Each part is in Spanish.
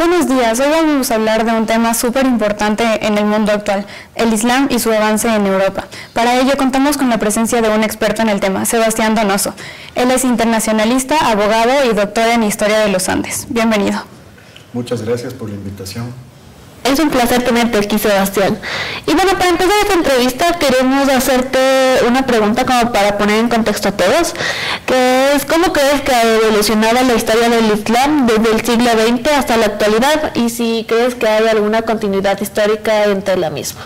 Buenos días, hoy vamos a hablar de un tema súper importante en el mundo actual, el Islam y su avance en Europa. Para ello contamos con la presencia de un experto en el tema, Sebastián Donoso. Él es internacionalista, abogado y doctor en Historia de los Andes. Bienvenido. Muchas gracias por la invitación. Es un placer tenerte aquí, Sebastián. Y bueno, para empezar esta entrevista queremos hacerte una pregunta como para poner en contexto a todos, que es ¿cómo crees que ha evolucionado la historia del Islam desde el siglo XX hasta la actualidad? Y si crees que hay alguna continuidad histórica entre la misma.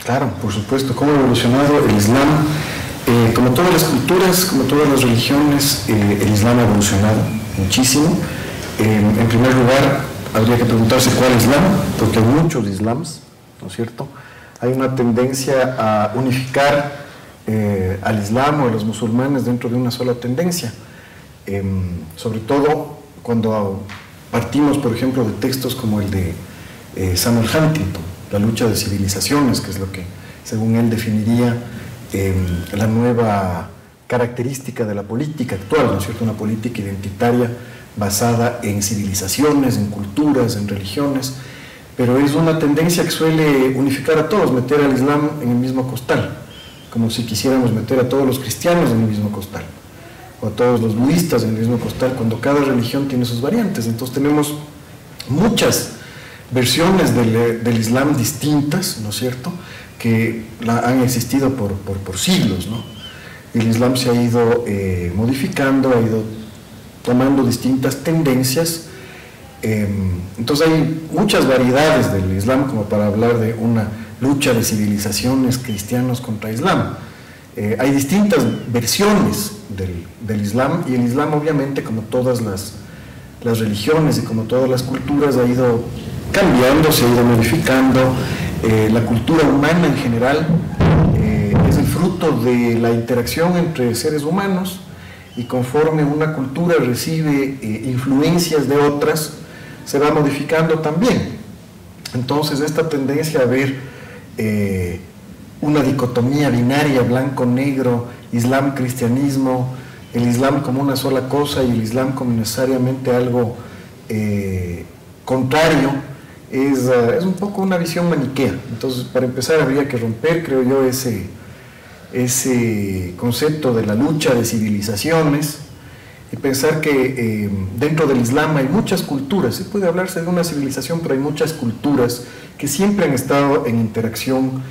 Claro, por supuesto, cómo ha evolucionado el Islam. Como todas las culturas, como todas las religiones, el Islam ha evolucionado muchísimo. En primer lugar, habría que preguntarse cuál Islam, porque hay muchos Islams, ¿no es cierto? Hay una tendencia a unificar al Islam o a los musulmanes dentro de una sola tendencia. Sobre todo cuando partimos, por ejemplo, de textos como el de Samuel Huntington, La lucha de civilizaciones, que es lo que, según él, definiría la nueva característica de la política actual, ¿no es cierto? Una política identitaria basada en civilizaciones, en culturas, en religiones, pero es una tendencia que suele unificar a todos, meter al Islam en el mismo costal, como si quisiéramos meter a todos los cristianos en el mismo costal, o a todos los budistas en el mismo costal, cuando cada religión tiene sus variantes. Entonces tenemos muchas versiones del Islam distintas, ¿no es cierto?, que han existido por siglos, ¿no? El Islam se ha ido modificando, ha ido tomando distintas tendencias. Entonces hay muchas variedades del Islam como para hablar de una lucha de civilizaciones cristianos contra Islam. Hay distintas versiones del Islam, y el Islam, obviamente, como todas las religiones y como todas las culturas, ha ido cambiando, se ha ido modificando. La cultura humana en general es el fruto de la interacción entre seres humanos, y conforme una cultura recibe influencias de otras, se va modificando también. Entonces esta tendencia a ver una dicotomía binaria, blanco-negro, Islam-cristianismo, el Islam como una sola cosa y el Islam como necesariamente algo contrario, es un poco una visión maniquea. Entonces, para empezar, habría que romper, creo yo, ese concepto de la lucha de civilizaciones y pensar que dentro del Islam hay muchas culturas. Sí puede hablarse de una civilización, pero hay muchas culturas que siempre han estado en interacción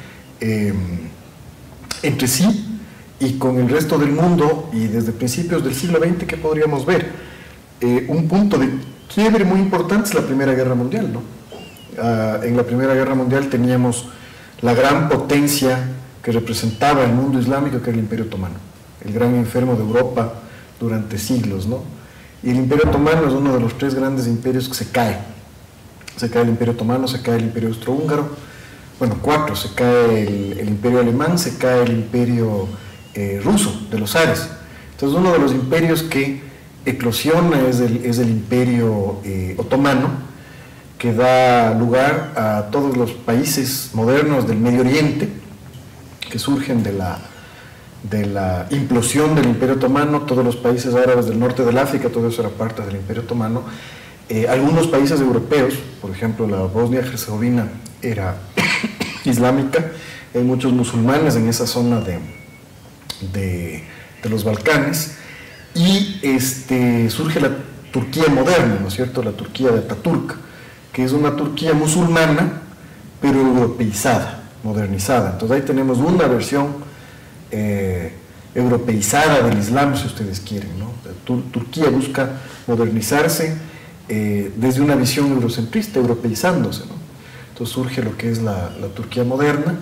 entre sí y con el resto del mundo. Y desde principios del siglo XX, ¿qué podríamos ver? Un punto de quiebre muy importante es la Primera Guerra Mundial, ¿no? En la Primera Guerra Mundial teníamos la gran potencia que representaba el mundo islámico, que era el Imperio Otomano, el gran enfermo de Europa durante siglos, ¿no? Y el Imperio Otomano es uno de los tres grandes imperios que se cae. Se cae el Imperio Otomano, se cae el Imperio Austrohúngaro, bueno, cuatro: se cae el Imperio Alemán, se cae el Imperio Ruso, de los zares. Entonces, uno de los imperios que eclosiona es el Imperio Otomano, que da lugar a todos los países modernos del Medio Oriente, que surgen de la implosión del Imperio Otomano. Todos los países árabes del norte del África, todo eso era parte del Imperio Otomano. Algunos países europeos, por ejemplo la Bosnia-Herzegovina era islámica, hay muchos musulmanes en esa zona de los Balcanes, y surge la Turquía moderna, ¿no es cierto?, la Turquía de Ataturk, que es una Turquía musulmana, pero europeizada, modernizada. Entonces ahí tenemos una versión europeizada del Islam, si ustedes quieren, ¿no? Turquía busca modernizarse desde una visión eurocentrista, europeizándose, ¿no? Entonces surge lo que es la Turquía moderna,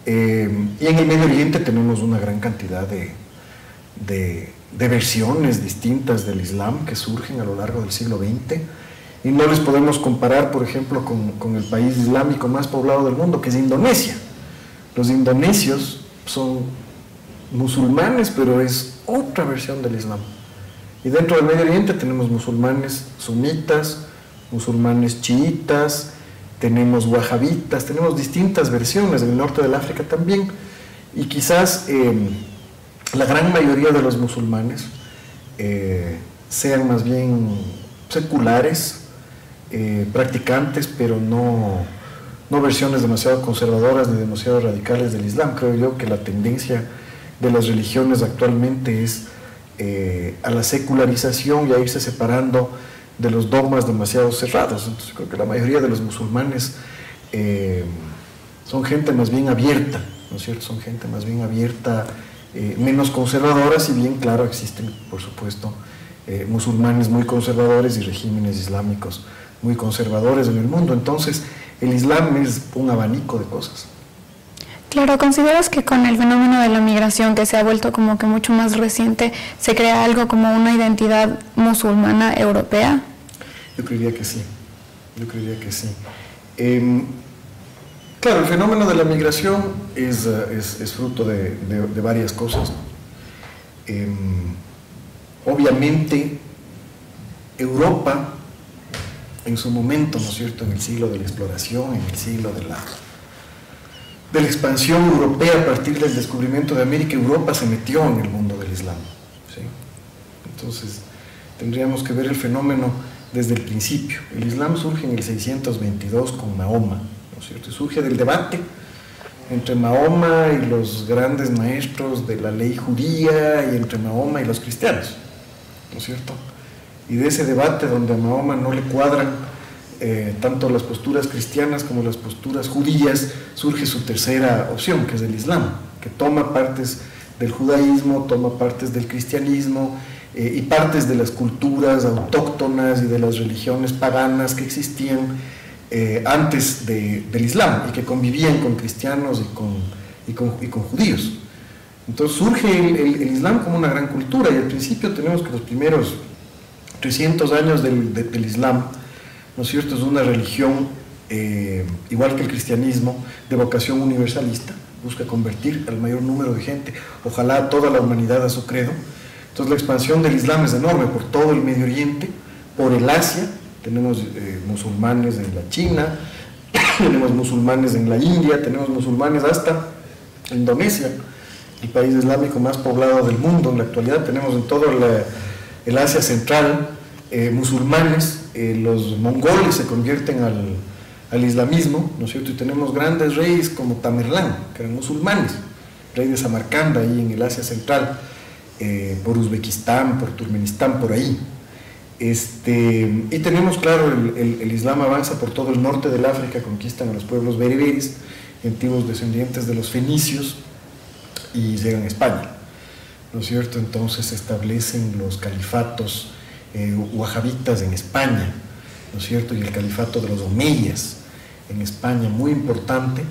y en el Medio Oriente tenemos una gran cantidad de versiones distintas del Islam que surgen a lo largo del siglo XX, y no les podemos comparar, por ejemplo, con el país islámico más poblado del mundo, que es Indonesia. Los indonesios son musulmanes, pero es otra versión del Islam. Y dentro del Medio Oriente tenemos musulmanes sunitas, musulmanes chiitas, tenemos wahabitas, tenemos distintas versiones. En el norte del África también, y quizás la gran mayoría de los musulmanes sean más bien seculares, practicantes, pero no versiones demasiado conservadoras ni demasiado radicales del Islam. Creo yo que la tendencia de las religiones actualmente es a la secularización y a irse separando de los dogmas demasiado cerrados. Entonces creo que la mayoría de los musulmanes son gente más bien abierta, ¿no es cierto? Son gente más bien abierta, menos conservadora, si bien, claro, existen, por supuesto, musulmanes muy conservadores y regímenes islámicos muy conservadores en el mundo. Entonces, el Islam es un abanico de cosas. Claro, ¿consideras que con el fenómeno de la migración, que se ha vuelto como que mucho más reciente, se crea algo como una identidad musulmana europea? Yo creería que sí, yo creería que sí. Claro, el fenómeno de la migración es fruto de varias cosas. Obviamente, Europa, en su momento, ¿no es cierto?, en el siglo de la exploración, en el siglo de la expansión europea a partir del descubrimiento de América, Europa se metió en el mundo del Islam, ¿sí? Entonces, tendríamos que ver el fenómeno desde el principio. El Islam surge en el 622 con Mahoma, ¿no es cierto? Y surge del debate entre Mahoma y los grandes maestros de la ley judía y entre Mahoma y los cristianos, ¿no es cierto? Y de ese debate donde a Mahoma no le cuadran tanto las posturas cristianas como las posturas judías, surge su tercera opción, que es el Islam, que toma partes del judaísmo, toma partes del cristianismo y partes de las culturas autóctonas y de las religiones paganas que existían antes del Islam y que convivían con cristianos y con judíos. Entonces surge el Islam como una gran cultura, y al principio tenemos que los primeros 300 años del Islam, ¿no es cierto?, es una religión, igual que el cristianismo, de vocación universalista, busca convertir al mayor número de gente, ojalá a toda la humanidad, a su credo. Entonces la expansión del Islam es enorme por todo el Medio Oriente, por el Asia, tenemos musulmanes en la China, tenemos musulmanes en la India, tenemos musulmanes hasta Indonesia, el país islámico más poblado del mundo en la actualidad. Tenemos en todo el Asia central musulmanes, los mongoles se convierten al islamismo, ¿no es cierto? Y tenemos grandes reyes como Tamerlán, que eran musulmanes, rey de Samarcanda, ahí en el Asia central, por Uzbekistán, por Turkmenistán, por ahí. Y tenemos, claro, el Islam avanza por todo el norte del África, conquistan a los pueblos bereberes, antiguos descendientes de los fenicios, y llegan a España, ¿no es cierto? Entonces se establecen los califatos wahabitas en España, ¿no es cierto?, y el califato de los omeyas en España, muy importante.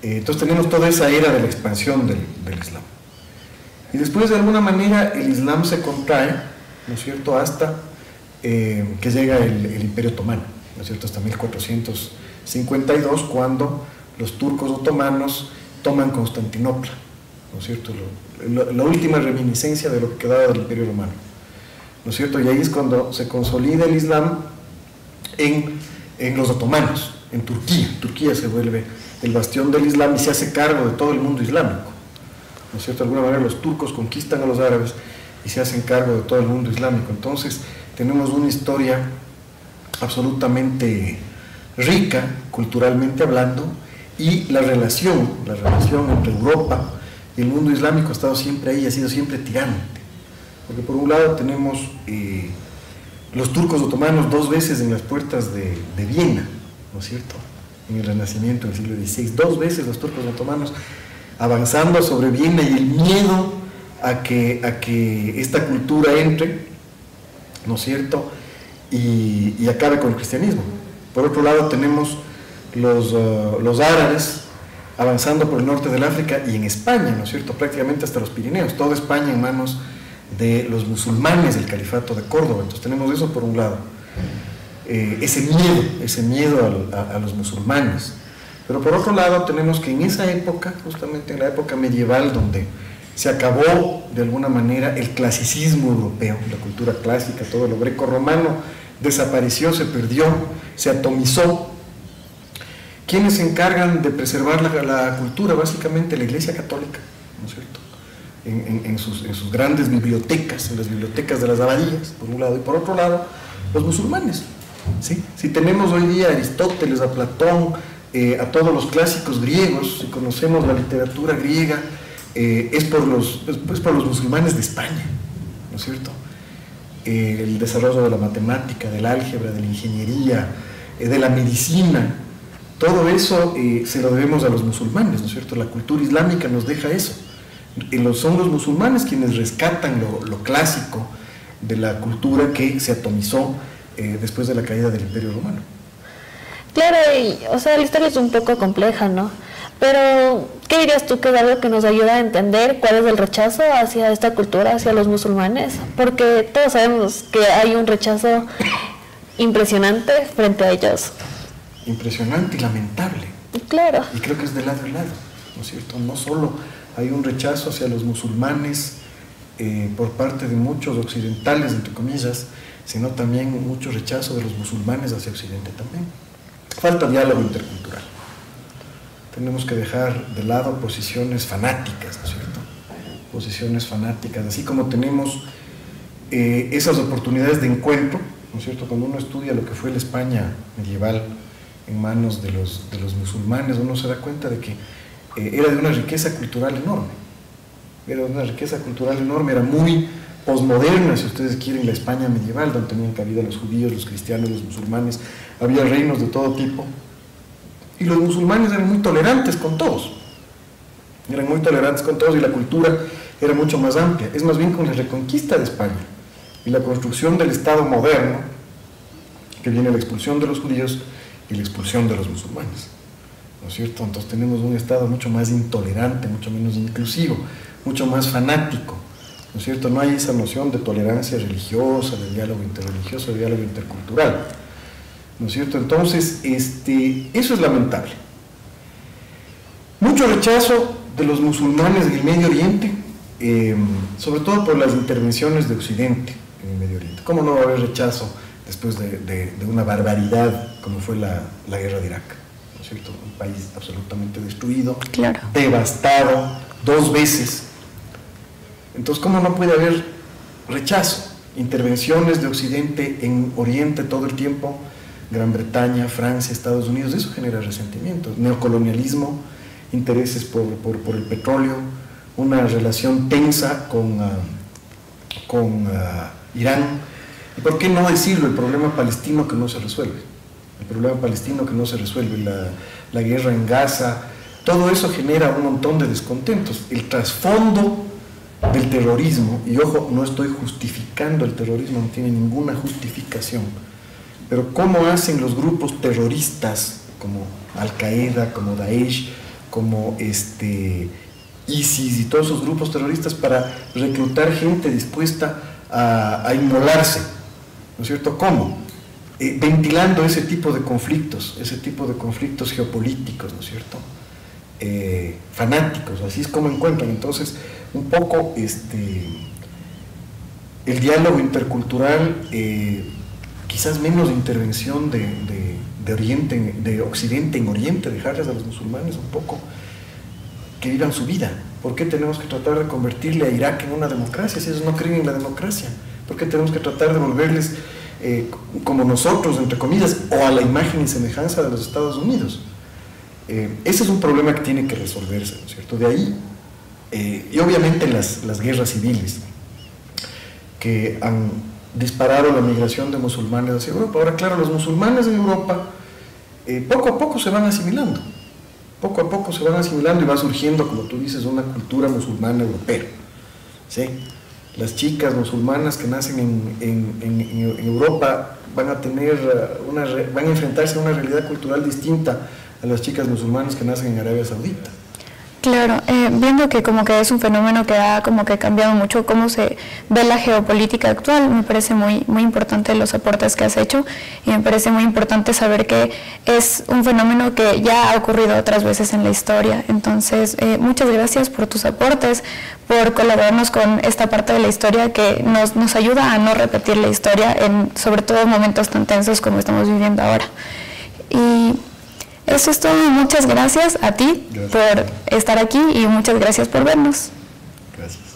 Entonces tenemos toda esa era de la expansión del Islam. Y después, de alguna manera, el Islam se contrae, ¿no es cierto?, hasta que llega el Imperio Otomano, ¿no es cierto?, hasta 1452, cuando los turcos otomanos toman Constantinopla, ¿no es cierto?, la última reminiscencia de lo que quedaba del Imperio Romano, ¿no es cierto? Y ahí es cuando se consolida el Islam en los otomanos, en Turquía. Turquía se vuelve el bastión del Islam y se hace cargo de todo el mundo islámico, ¿no es cierto? De alguna manera los turcos conquistan a los árabes y se hacen cargo de todo el mundo islámico. Entonces tenemos una historia absolutamente rica, culturalmente hablando, y la relación entre Europa y el mundo islámico ha estado siempre ahí, ha sido siempre tirante. Porque por un lado tenemos los turcos otomanos dos veces en las puertas de Viena, ¿no es cierto?, en el Renacimiento del siglo XVI, dos veces los turcos otomanos avanzando sobre Viena, y el miedo a que esta cultura entre, ¿no es cierto?, y acabe con el cristianismo. Por otro lado tenemos los árabes avanzando por el norte del África y en España, ¿no es cierto?, prácticamente hasta los Pirineos, toda España en manos de los musulmanes del califato de Córdoba. Entonces tenemos eso por un lado, ese miedo a los musulmanes. Pero por otro lado tenemos que en esa época, justamente en la época medieval, donde se acabó de alguna manera el clasicismo europeo, la cultura clásica, todo lo greco-romano desapareció, se perdió, se atomizó. ¿Quiénes se encargan de preservar la cultura? Básicamente la Iglesia Católica, ¿no es cierto?, en sus grandes bibliotecas, en las bibliotecas de las abadías, por un lado, y por otro lado, los musulmanes, ¿sí? Si tenemos hoy día a Aristóteles, a Platón, a todos los clásicos griegos, si conocemos la literatura griega, es por los musulmanes de España, ¿no es cierto? El desarrollo de la matemática, del álgebra, de la ingeniería, de la medicina, todo eso se lo debemos a los musulmanes, ¿no es cierto? La cultura islámica nos deja eso. Son los musulmanes quienes rescatan lo clásico de la cultura que se atomizó después de la caída del Imperio Romano. Claro, o sea, la historia es un poco compleja, ¿no? Pero, ¿qué dirías tú que es algo que nos ayuda a entender cuál es el rechazo hacia esta cultura, hacia los musulmanes? Porque todos sabemos que hay un rechazo impresionante frente a ellos. Impresionante y lamentable. Claro. Y creo que es de lado y lado, ¿no es cierto? No solo hay un rechazo hacia los musulmanes por parte de muchos occidentales, entre comillas, sino también mucho rechazo de los musulmanes hacia Occidente también. Falta diálogo intercultural. Tenemos que dejar de lado posiciones fanáticas, ¿no es cierto? Posiciones fanáticas, así como tenemos esas oportunidades de encuentro, ¿no es cierto? Cuando uno estudia lo que fue la España medieval en manos de los musulmanes, uno se da cuenta de que era de una riqueza cultural enorme. Era de una riqueza cultural enorme, era muy posmoderna, si ustedes quieren, la España medieval, donde tenían cabida los judíos, los cristianos, los musulmanes, había reinos de todo tipo, y los musulmanes eran muy tolerantes con todos, y la cultura era mucho más amplia. Es más bien con la reconquista de España y la construcción del Estado moderno que viene la expulsión de los judíos y la expulsión de los musulmanes, ¿no es cierto? Entonces tenemos un Estado mucho más intolerante, mucho menos inclusivo, mucho más fanático, ¿no es cierto? No hay esa noción de tolerancia religiosa, de diálogo interreligioso, de diálogo intercultural, ¿no es cierto? Entonces, eso es lamentable. Mucho rechazo de los musulmanes en el Medio Oriente, sobre todo por las intervenciones de Occidente en el Medio Oriente. ¿Cómo no va a haber rechazo después de una barbaridad como fue la guerra de Irak? ¿No es cierto? Un país absolutamente destruido, claro, devastado 2 veces. Entonces, ¿cómo no puede haber rechazo? Intervenciones de Occidente en Oriente todo el tiempo, Gran Bretaña, Francia, Estados Unidos, eso genera resentimientos. Neocolonialismo, intereses por el petróleo, una relación tensa con Irán. ¿Y por qué no decirlo? El problema palestino que no se resuelve. El problema palestino que no se resuelve, la guerra en Gaza, todo eso genera un montón de descontentos. El trasfondo del terrorismo, y ojo, no estoy justificando el terrorismo, no tiene ninguna justificación, pero cómo hacen los grupos terroristas como Al-Qaeda, como Daesh, como ISIS y todos esos grupos terroristas para reclutar gente dispuesta a inmolarse, ¿no es cierto? ¿Cómo? Ventilando ese tipo de conflictos geopolíticos, ¿no es cierto? Fanáticos, así es como encuentran. Entonces, un poco el diálogo intercultural, quizás menos intervención de Occidente en Oriente, dejarles a los musulmanes un poco que vivan su vida. ¿Por qué tenemos que tratar de convertirle a Irak en una democracia si ellos no creen en la democracia? ¿Por qué tenemos que tratar de volverles como nosotros, entre comillas, o a la imagen y semejanza de los Estados Unidos? Ese es un problema que tiene que resolverse, ¿no es cierto? De ahí, y obviamente las guerras civiles que han disparado la migración de musulmanes hacia Europa. Ahora, claro, los musulmanes en Europa poco a poco se van asimilando, y va surgiendo, como tú dices, una cultura musulmana europea, ¿sí? Las chicas musulmanas que nacen en Europa van a enfrentarse a una realidad cultural distinta a las chicas musulmanas que nacen en Arabia Saudita. Claro, viendo que como que es un fenómeno que ha como que cambiado mucho cómo se ve la geopolítica actual, me parece muy importante los aportes que has hecho, y me parece muy importante saber que es un fenómeno que ya ha ocurrido otras veces en la historia. Entonces, muchas gracias por tus aportes, por colaborarnos con esta parte de la historia que nos ayuda a no repetir la historia, sobre todo en momentos tan tensos como estamos viviendo ahora. Y eso es todo. Muchas gracias a ti por estar aquí y muchas gracias por vernos. Gracias.